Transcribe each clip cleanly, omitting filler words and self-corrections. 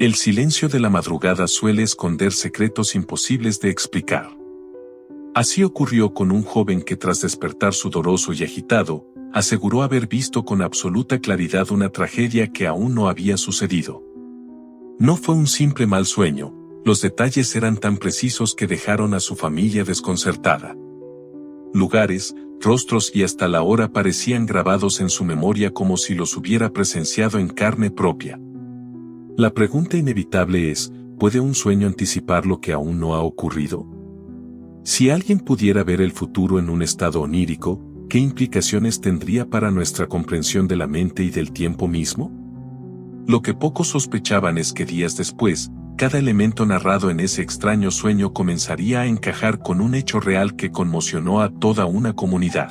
El silencio de la madrugada suele esconder secretos imposibles de explicar. Así ocurrió con un joven que tras despertar sudoroso y agitado, aseguró haber visto con absoluta claridad una tragedia que aún no había sucedido. No fue un simple mal sueño, los detalles eran tan precisos que dejaron a su familia desconcertada. Lugares, rostros y hasta la hora parecían grabados en su memoria como si los hubiera presenciado en carne propia. La pregunta inevitable es, ¿puede un sueño anticipar lo que aún no ha ocurrido? Si alguien pudiera ver el futuro en un estado onírico, ¿qué implicaciones tendría para nuestra comprensión de la mente y del tiempo mismo? Lo que pocos sospechaban es que días después, cada elemento narrado en ese extraño sueño comenzaría a encajar con un hecho real que conmocionó a toda una comunidad.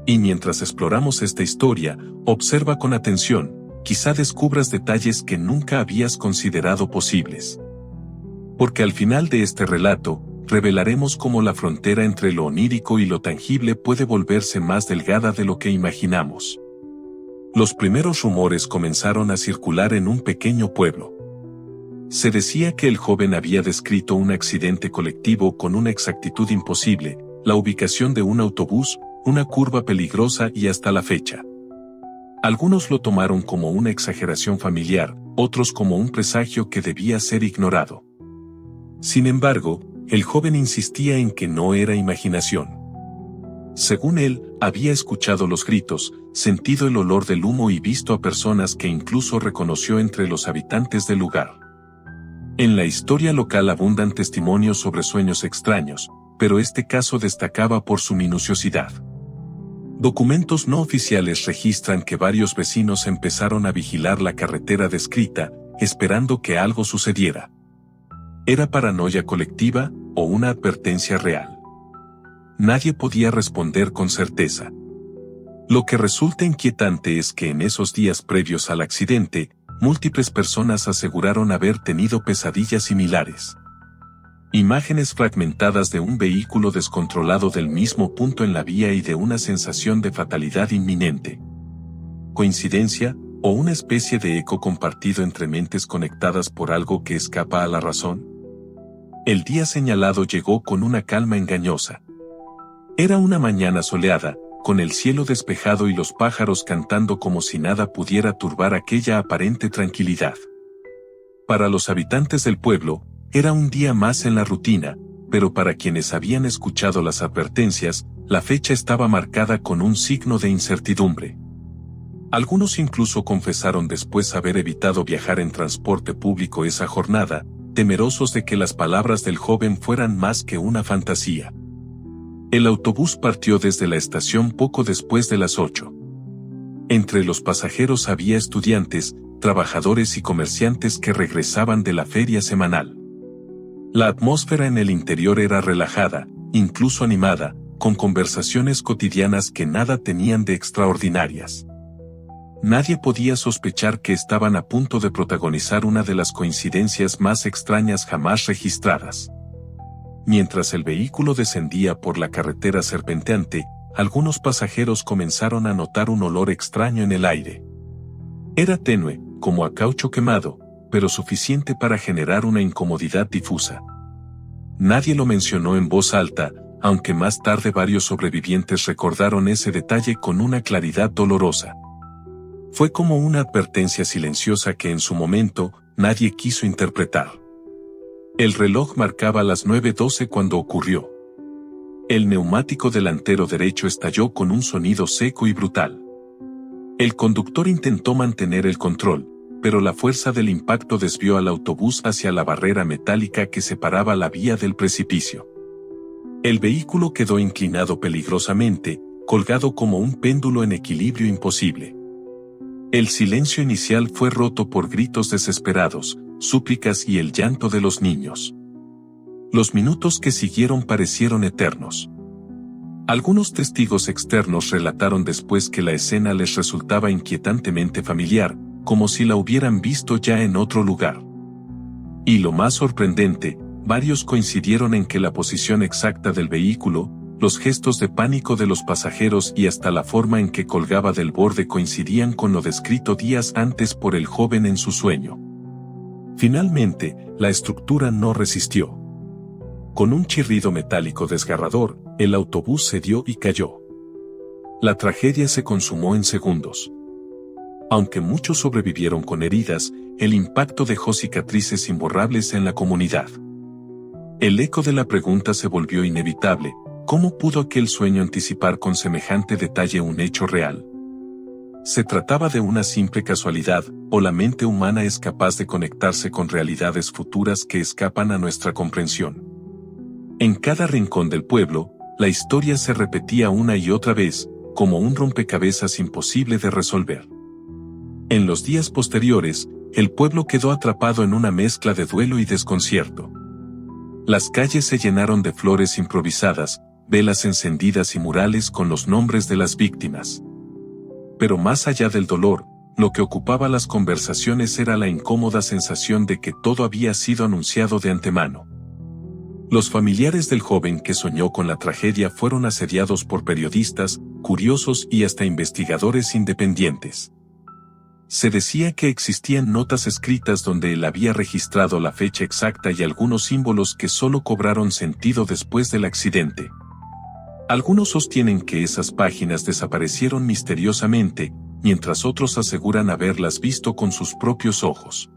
Y mientras exploramos esta historia, observa con atención, quizá descubras detalles que nunca habías considerado posibles. Porque al final de este relato, revelaremos cómo la frontera entre lo onírico y lo tangible puede volverse más delgada de lo que imaginamos. Los primeros rumores comenzaron a circular en un pequeño pueblo. Se decía que el joven había descrito un accidente colectivo con una exactitud imposible, la ubicación de un autobús, una curva peligrosa y hasta la fecha. Algunos lo tomaron como una exageración familiar, otros como un presagio que debía ser ignorado. Sin embargo, el joven insistía en que no era imaginación. Según él, había escuchado los gritos, sentido el olor del humo y visto a personas que incluso reconoció entre los habitantes del lugar. En la historia local abundan testimonios sobre sueños extraños, pero este caso destacaba por su minuciosidad. Documentos no oficiales registran que varios vecinos empezaron a vigilar la carretera descrita, esperando que algo sucediera. ¿Era paranoia colectiva o una advertencia real? Nadie podía responder con certeza. Lo que resulta inquietante es que en esos días previos al accidente, múltiples personas aseguraron haber tenido pesadillas similares. Imágenes fragmentadas de un vehículo descontrolado del mismo punto en la vía y de una sensación de fatalidad inminente. ¿Coincidencia, o una especie de eco compartido entre mentes conectadas por algo que escapa a la razón? El día señalado llegó con una calma engañosa. Era una mañana soleada, con el cielo despejado y los pájaros cantando como si nada pudiera turbar aquella aparente tranquilidad. Para los habitantes del pueblo, era un día más en la rutina, pero para quienes habían escuchado las advertencias, la fecha estaba marcada con un signo de incertidumbre. Algunos incluso confesaron después haber evitado viajar en transporte público esa jornada, temerosos de que las palabras del joven fueran más que una fantasía. El autobús partió desde la estación poco después de las 8. Entre los pasajeros había estudiantes, trabajadores y comerciantes que regresaban de la feria semanal. La atmósfera en el interior era relajada, incluso animada, con conversaciones cotidianas que nada tenían de extraordinarias. Nadie podía sospechar que estaban a punto de protagonizar una de las coincidencias más extrañas jamás registradas. Mientras el vehículo descendía por la carretera serpenteante, algunos pasajeros comenzaron a notar un olor extraño en el aire. Era tenue, como a caucho quemado, pero suficiente para generar una incomodidad difusa. Nadie lo mencionó en voz alta, aunque más tarde varios sobrevivientes recordaron ese detalle con una claridad dolorosa. Fue como una advertencia silenciosa que en su momento, nadie quiso interpretar. El reloj marcaba las 9:12 cuando ocurrió. El neumático delantero derecho estalló con un sonido seco y brutal. El conductor intentó mantener el control, pero la fuerza del impacto desvió al autobús hacia la barrera metálica que separaba la vía del precipicio. El vehículo quedó inclinado peligrosamente, colgado como un péndulo en equilibrio imposible. El silencio inicial fue roto por gritos desesperados, súplicas y el llanto de los niños. Los minutos que siguieron parecieron eternos. Algunos testigos externos relataron después que la escena les resultaba inquietantemente familiar, como si la hubieran visto ya en otro lugar. Y lo más sorprendente, varios coincidieron en que la posición exacta del vehículo, los gestos de pánico de los pasajeros y hasta la forma en que colgaba del borde coincidían con lo descrito días antes por el joven en su sueño. Finalmente, la estructura no resistió. Con un chirrido metálico desgarrador, el autobús cedió y cayó. La tragedia se consumó en segundos. Aunque muchos sobrevivieron con heridas, el impacto dejó cicatrices imborrables en la comunidad. El eco de la pregunta se volvió inevitable: ¿cómo pudo aquel sueño anticipar con semejante detalle un hecho real? ¿Se trataba de una simple casualidad, o la mente humana es capaz de conectarse con realidades futuras que escapan a nuestra comprensión? En cada rincón del pueblo, la historia se repetía una y otra vez, como un rompecabezas imposible de resolver. En los días posteriores, el pueblo quedó atrapado en una mezcla de duelo y desconcierto. Las calles se llenaron de flores improvisadas, velas encendidas y murales con los nombres de las víctimas. Pero más allá del dolor, lo que ocupaba las conversaciones era la incómoda sensación de que todo había sido anunciado de antemano. Los familiares del joven que soñó con la tragedia fueron asediados por periodistas, curiosos y hasta investigadores independientes. Se decía que existían notas escritas donde él había registrado la fecha exacta y algunos símbolos que solo cobraron sentido después del accidente. Algunos sostienen que esas páginas desaparecieron misteriosamente, mientras otros aseguran haberlas visto con sus propios ojos.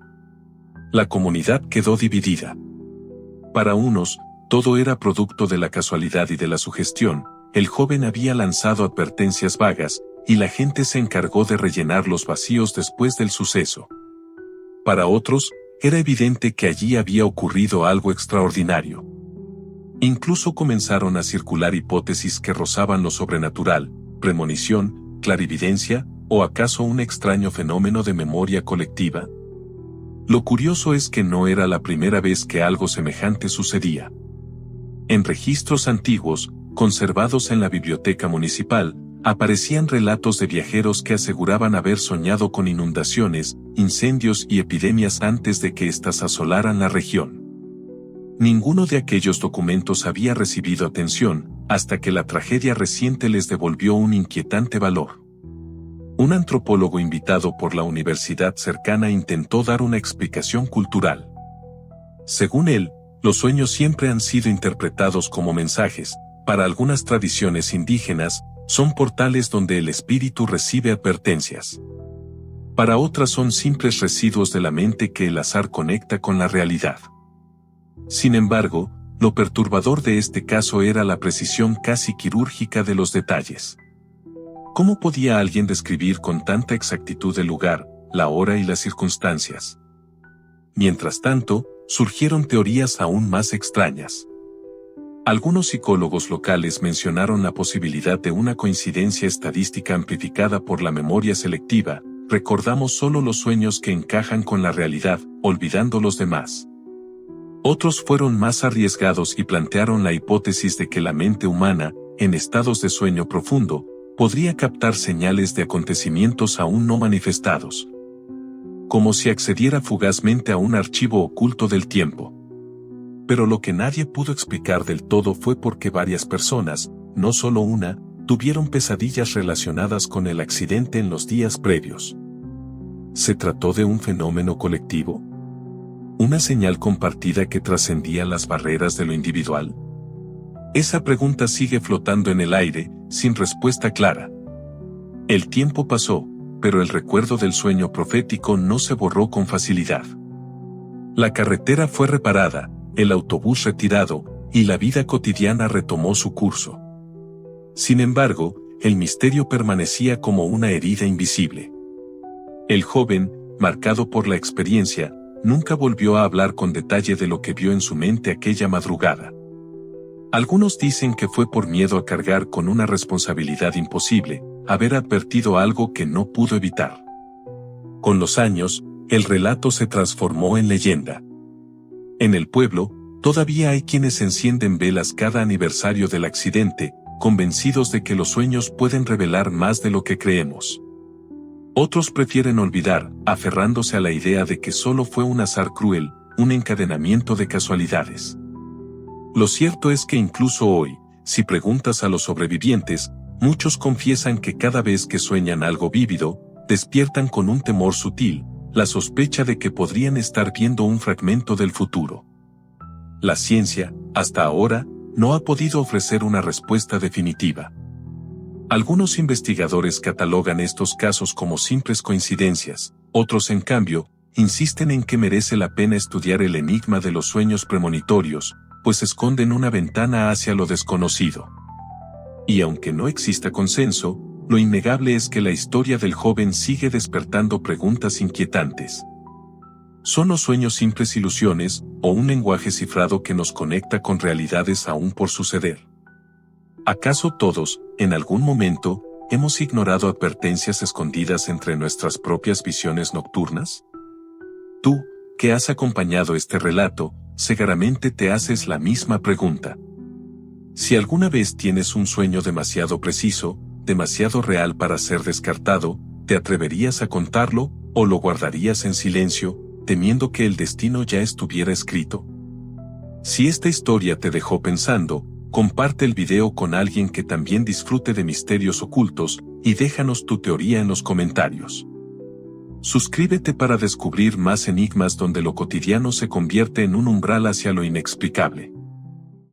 La comunidad quedó dividida. Para unos, todo era producto de la casualidad y de la sugestión. El joven había lanzado advertencias vagas, y la gente se encargó de rellenar los vacíos después del suceso. Para otros, era evidente que allí había ocurrido algo extraordinario. Incluso comenzaron a circular hipótesis que rozaban lo sobrenatural: premonición, clarividencia, o acaso un extraño fenómeno de memoria colectiva. Lo curioso es que no era la primera vez que algo semejante sucedía. En registros antiguos, conservados en la biblioteca municipal, aparecían relatos de viajeros que aseguraban haber soñado con inundaciones, incendios y epidemias antes de que éstas asolaran la región. Ninguno de aquellos documentos había recibido atención, hasta que la tragedia reciente les devolvió un inquietante valor. Un antropólogo invitado por la universidad cercana intentó dar una explicación cultural. Según él, los sueños siempre han sido interpretados como mensajes. Para algunas tradiciones indígenas, son portales donde el espíritu recibe advertencias. Para otras son simples residuos de la mente que el azar conecta con la realidad. Sin embargo, lo perturbador de este caso era la precisión casi quirúrgica de los detalles. ¿Cómo podía alguien describir con tanta exactitud el lugar, la hora y las circunstancias? Mientras tanto, surgieron teorías aún más extrañas. Algunos psicólogos locales mencionaron la posibilidad de una coincidencia estadística amplificada por la memoria selectiva: recordamos solo los sueños que encajan con la realidad, olvidando los demás. Otros fueron más arriesgados y plantearon la hipótesis de que la mente humana, en estados de sueño profundo, podría captar señales de acontecimientos aún no manifestados. Como si accediera fugazmente a un archivo oculto del tiempo. Pero lo que nadie pudo explicar del todo fue por qué varias personas, no solo una, tuvieron pesadillas relacionadas con el accidente en los días previos. ¿Se trató de un fenómeno colectivo? ¿Una señal compartida que trascendía las barreras de lo individual? Esa pregunta sigue flotando en el aire, sin respuesta clara. El tiempo pasó, pero el recuerdo del sueño profético no se borró con facilidad. La carretera fue reparada, el autobús retirado, y la vida cotidiana retomó su curso. Sin embargo, el misterio permanecía como una herida invisible. El joven, marcado por la experiencia, nunca volvió a hablar con detalle de lo que vio en su mente aquella madrugada. Algunos dicen que fue por miedo a cargar con una responsabilidad imposible, haber advertido algo que no pudo evitar. Con los años, el relato se transformó en leyenda. En el pueblo, todavía hay quienes encienden velas cada aniversario del accidente, convencidos de que los sueños pueden revelar más de lo que creemos. Otros prefieren olvidar, aferrándose a la idea de que solo fue un azar cruel, un encadenamiento de casualidades. Lo cierto es que incluso hoy, si preguntas a los sobrevivientes, muchos confiesan que cada vez que sueñan algo vívido, despiertan con un temor sutil, la sospecha de que podrían estar viendo un fragmento del futuro. La ciencia, hasta ahora, no ha podido ofrecer una respuesta definitiva. Algunos investigadores catalogan estos casos como simples coincidencias, otros en cambio, insisten en que merece la pena estudiar el enigma de los sueños premonitorios, pues esconden una ventana hacia lo desconocido. Y aunque no exista consenso, lo innegable es que la historia del joven sigue despertando preguntas inquietantes. ¿Son los sueños simples ilusiones, o un lenguaje cifrado que nos conecta con realidades aún por suceder? ¿Acaso todos, en algún momento, hemos ignorado advertencias escondidas entre nuestras propias visiones nocturnas? Tú, que has acompañado este relato, seguramente te haces la misma pregunta. Si alguna vez tienes un sueño demasiado preciso, demasiado real para ser descartado, ¿te atreverías a contarlo, o lo guardarías en silencio, temiendo que el destino ya estuviera escrito? Si esta historia te dejó pensando, comparte el video con alguien que también disfrute de misterios ocultos, y déjanos tu teoría en los comentarios. Suscríbete para descubrir más enigmas donde lo cotidiano se convierte en un umbral hacia lo inexplicable.